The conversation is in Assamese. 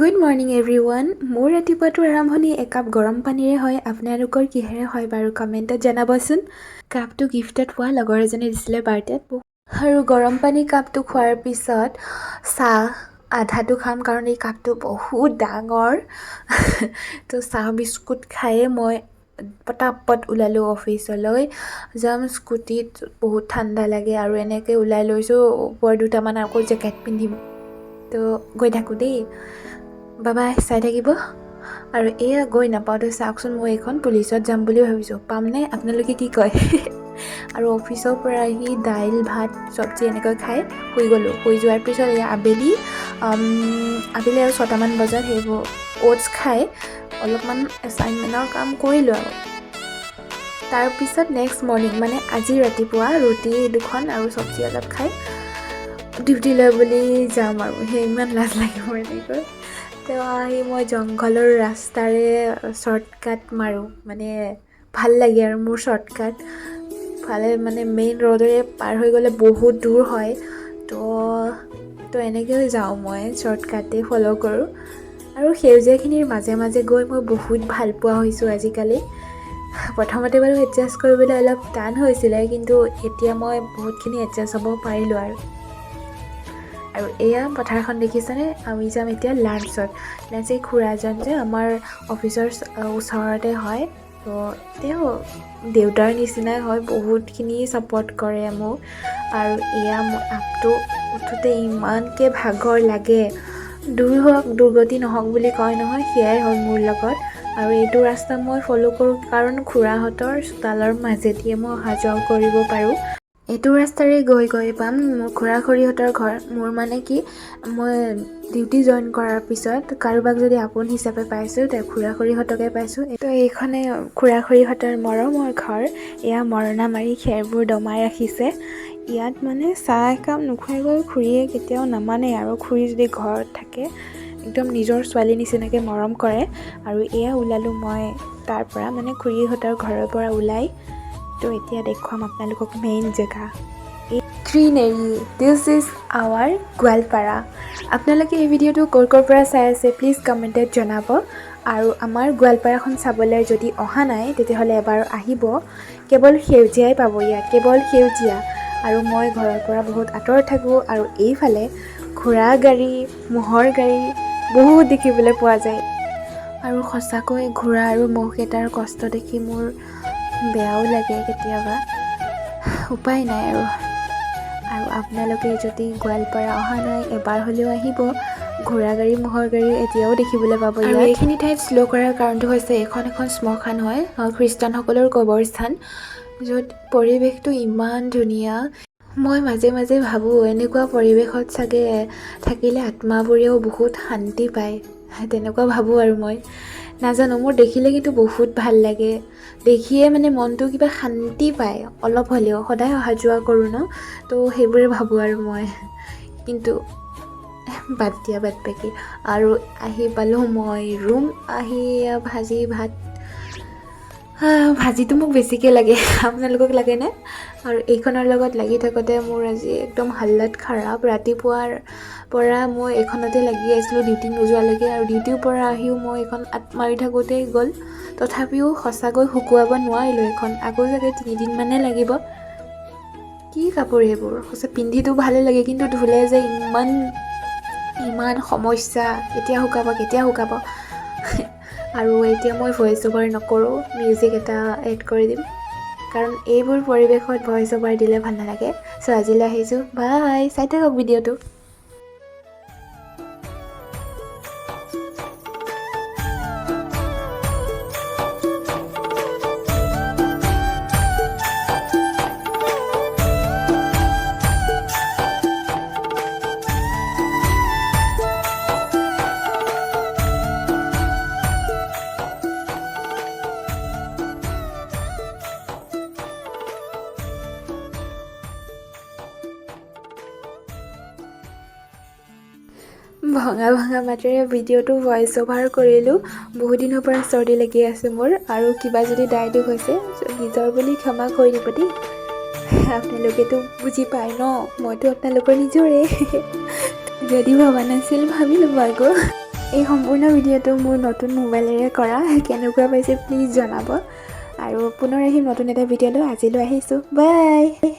Good morning everyone. মোৰ ৰাতিপুৱাটো আৰম্ভণি একাপ গৰম পানীৰে হয়। আপোনালোকৰ কিহেৰে হয় বাৰু কমেণ্টত জনাবচোন। কাপটো গিফ্টত পোৱা লগৰ এজনী দিছিলে বাৰ্থডেত, আৰু গৰম পানী কাপটো খোৱাৰ পিছত চাহ আধাটো খাম, কাৰণ এই কাপটো বহুত ডাঙৰ। তো চাহ বিস্কুট খায়ে মই পটাপট ওলালোঁ অফিচলৈ। যাম স্কুটিত, বহুত ঠাণ্ডা লাগে আৰু এনেকৈ ওলাই লৈছোঁ। ওপৰ দুটামান আকৌ জেকেট পিন্ধিম। তো গৈ থাকোঁ দেই, বাবাই চাই থাকিব। আৰু এয়া গৈ নাপাওঁতে চাওকচোন, মই এইখন পুলিচত যাম বুলি ভাবিছোঁ, পামনে? আপোনালোকে কি কয়? আৰু অফিচৰ পৰা আহি দাইল ভাত চব্জি এনেকৈ খাই শুই গ'লোঁ। শুই যোৱাৰ পিছত এয়া আবেলি আৰু 6টামান বজাত সেইবোৰ অ'টছ খাই অলপমান এছাইনমেণ্টৰ কাম কৰিলোঁ। আৰু তাৰপিছত নেক্সট মৰ্ণিং মানে আজি ৰাতিপুৱা ৰুটি 2খন আৰু চব্জি অলপ খাই ডিউটিলৈ বুলি যাম। আৰু সেই ইমান লাজ লাগিব এনেকৈ। তো আহি মই জংঘলৰ ৰাস্তাৰে শ্বৰ্টকাট মাৰোঁ, মানে ভাল লাগে আৰু মোৰ শ্বৰ্টকাট ফালে, মানে মেইন ৰোডেৰে পাৰ হৈ গ'লে বহুত দূৰ হয়। তো এনেকৈ যাওঁ, মই শ্বৰ্টকাটেই ফ'ল' কৰোঁ। আৰু সেউজীয়াখিনিৰ মাজে মাজে গৈ মই বহুত ভাল পোৱা হৈছোঁ আজিকালি। প্ৰথমতে বাৰু এডজাষ্ট কৰিবলৈ অলপ টান হৈছিলে, কিন্তু এতিয়া মই বহুতখিনি এডজাষ্ট হ'ব পাৰিলোঁ। আৰু এয়া পথাৰখন দেখিছেনে? আমি যাম এতিয়া লাঞ্চত। লাঞ্চ এই খুৰাজন যে আমাৰ অফিচৰ ওচৰতে হয়, তো তেওঁ দেউতাৰ নিচিনাই হয়, বহুতখিনি ছাপৰ্ট কৰে মোক। আৰু এয়া মোৰ আপটো উঠোঁতে ইমানকৈ ভাগৰ লাগে। দূৰ হওক দুৰ্গতি নহওক বুলি কয় নহয়, সেয়াই হ'ল মোৰ লগত। আৰু এইটো ৰাস্তা মই ফ'ল' কৰোঁ কাৰণ খুৰাহঁতৰ চোতালৰ মাজেদিয়ে মই অহা যোৱা কৰিব পাৰোঁ। এইটো ৰাস্তাৰে গৈ গৈ পাম মোৰ খুৰা খুৰীহঁতৰ ঘৰ। মোৰ মানে কি, মই ডিউটি জইন কৰাৰ পিছত কাৰোবাক যদি আপোন হিচাপে পাইছোঁ, তেওঁ খুৰা খুৰীহঁতকে পাইছোঁ। তো এইখনে খুৰা খুৰীহঁতৰ মৰমৰ ঘৰ। এয়া মৰণা মাৰি খেৰবোৰ দমাই ৰাখিছে। ইয়াত মানে চাহ একাপ নোখোৱাই গৈ খুৰীয়ে কেতিয়াও নামানে, আৰু খুৰী যদি ঘৰত থাকে একদম নিজৰ ছোৱালী নিচিনাকৈ মৰম কৰে। আৰু এয়া ওলালোঁ মই তাৰ পৰা, মানে খুৰীহঁতৰ ঘৰৰ পৰা ওলাই। তো এতিয়া দেখুৱাম আপোনালোকক মেইন জেগা, greenery. This is our Goalpara. আপোনালোকে এই ভিডিঅ'টো ক'ৰ পৰা চাই আছে প্লিজ কমেণ্টত জনাব। আৰু আমাৰ গোৱালপাৰাখন চাবলৈ যদি অহা নাই, তেতিয়াহ'লে এবাৰ আহিব। কেৱল সেউজীয়াই পাব ইয়াত, কেৱল সেউজীয়া। আৰু মই ঘৰৰ পৰা বহুত আঁতৰত থাকোঁ, আৰু এইফালে ঘোঁৰা গাড়ী, ম'হৰ গাড়ী বহুত দেখিবলৈ পোৱা যায়। আৰু সঁচাকৈ ঘোঁৰা আৰু ম'হকেইটাৰ কষ্ট দেখি মোৰ বেয়াও লাগে কেতিয়াবা, উপায় নাই আৰু আপোনালোকে যদি গোৱালপাৰা অহা নাই, এবাৰ হ'লেও আহিব। ঘোঁৰা গাড়ী ম'হৰ গাড়ী এতিয়াও দেখিবলৈ পাব। আৰু এইখিনি ঠাইত শ্ল' কৰাৰ কাৰণটো হৈছে এখন শ্মশান হয়, খ্ৰীষ্টানসকলৰ কবৰস্থান, য'ত পৰিৱেশটো ইমান ধুনীয়া। মই মাজে মাজে ভাবোঁ, এনেকুৱা পৰিৱেশত চাগে থাকিলে আত্মাবোৰেও বহুত শান্তি পায়, তেনেকুৱা ভাবোঁ। আৰু মই নাজানো, মোৰ দেখিলে কিন্তু বহুত ভাল লাগে। দেখিয়ে মানে মনটো কিবা শান্তি পায় অলপ হ'লেও। সদায় অহা যোৱা কৰোঁ ন, তো সেইবোৰে ভাবোঁ আৰু মই। কিন্তু বাদ দিয়া, বাদ বাকী। আৰু আহি পালোঁ মই ৰুম। আহি ভাজিটো মোক বেছিকৈ লাগে, আপোনালোকক লাগেনে? আৰু এইখনৰ লগত লাগি থাকোঁতে মোৰ আজি একদম হালত খাৰাপ। ৰাতিপুৱাৰ পৰা মই এইখনতে লাগি আছিলোঁ ডিউটি নোযোৱালৈকে, আৰু ডিউটিৰ পৰা আহিও মই এইখন মাৰি থাকোঁতেই গ'ল। তথাপিও সঁচাকৈ শুকুৱাব নোৱাৰিলোঁ এইখন, আকৌ চাগে 3 দিনমানহে লাগিব। কি কাপোৰ সেইবোৰ, সঁচা পিন্ধিতো ভালেই লাগে, কিন্তু ধুলে যে ইমান সমস্যা। কেতিয়া শুকাব। আৰু এতিয়া মই ভইচ অভাৰ নকৰোঁ, মিউজিক এটা এড কৰি দিম, কাৰণ এইবোৰ পৰিৱেশত ভইচ অভাৰ দিলে ভাল নালাগে। চ' আজিলৈ আহিছোঁ, বাই। চাই থাকক ভিডিঅ'টো। ভঙা মাতেৰে ভিডিঅ'টো ভইচ অভাৰ কৰিলোঁ। বহুত দিনৰ পৰা চৰ্দি লাগি আছে মোৰ, আৰু কিবা যদি দায় দুখ হৈছে নিজৰ বুলি ক্ষমা কৰি দিব দেই। আপোনালোকেতো বুজি পায় ন, মইতো আপোনালোকৰ নিজৰে। যদি ভবা নাছিল ভাবি ল'ব আকৌ। এই সম্পূৰ্ণ ভিডিঅ'টো মোৰ নতুন মোবাইলেৰে কৰা কেনেকুৱা পাইছে প্লিজ জনাব আৰু পুনৰ আহিম নতুন এটা ভিডিঅ' লৈ আজিলৈ আহিছোঁ বাই